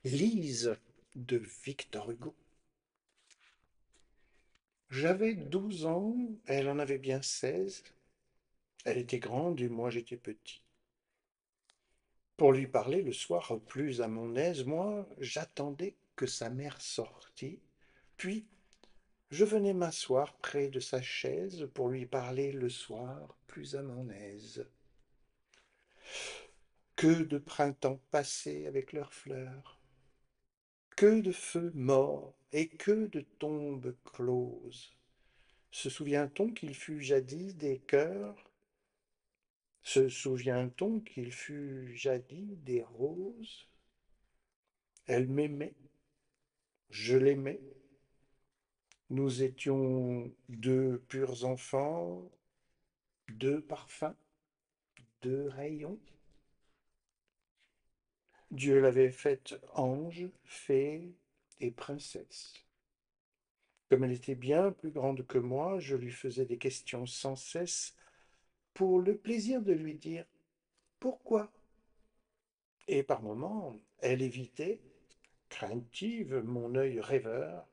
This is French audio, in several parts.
Lise de Victor Hugo. J'avais 12 ans, elle en avait bien 16. Elle était grande et moi j'étais petit. Pour lui parler le soir plus à mon aise, moi j'attendais que sa mère sortît, puis je venais m'asseoir près de sa chaise pour lui parler le soir plus à mon aise. Que de printemps passés avec leurs fleurs, que de feux morts et que de tombes closes. Se souvient-on qu'il fut jadis des cœurs? Se souvient-on qu'il fut jadis des roses? Elle m'aimait, je l'aimais. Nous étions deux purs enfants, deux parfums, deux rayons. Dieu l'avait faite ange, fée et princesse. Comme elle était bien plus grande que moi, je lui faisais des questions sans cesse pour le plaisir de lui dire pourquoi. Et par moments, elle évitait, craintive, mon œil rêveur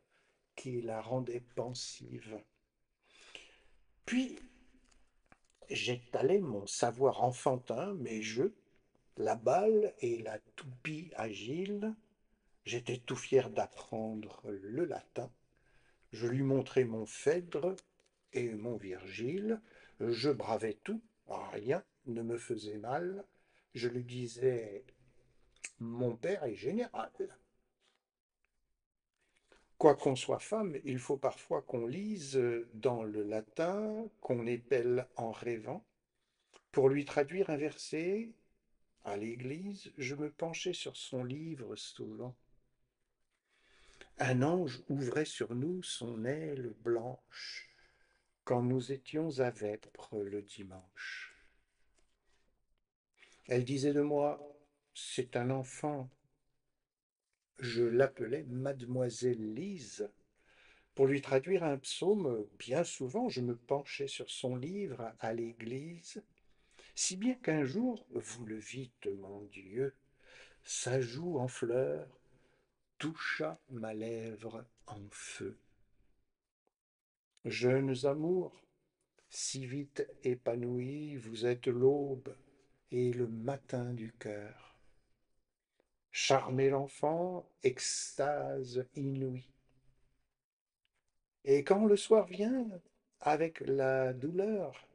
qui la rendait pensive. Puis j'étalai mon savoir enfantin, mes jeux, la balle et la toupie agile. J'étais tout fier d'apprendre le latin. Je lui montrai mon Phèdre et mon Virgile. Je bravais tout, rien ne me faisait mal. Je lui disais, mon père est général. Quoi qu'on soit femme, il faut parfois qu'on lise dans le latin, qu'on épelle en rêvant. Pour lui traduire un verset, à l'église, je me penchais sur son livre souvent. Un ange ouvrait sur nous son aile blanche quand nous étions à Vêpres le dimanche. Elle disait de moi, c'est un enfant. Je l'appelais Mademoiselle Lise. Pour lui traduire un psaume, bien souvent je me penchais sur son livre à l'église, si bien qu'un jour, vous le vîtes, mon Dieu, sa joue en fleurs toucha ma lèvre en feu. Jeunes amours, si vite épanouis, vous êtes l'aube et le matin du cœur. Charmez l'enfant, extase inouïe. Et quand le soir vient, avec la douleur,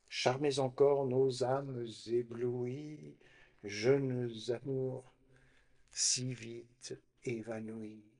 charmez encore nos âmes éblouies, jeunes amours, si vite évanouis.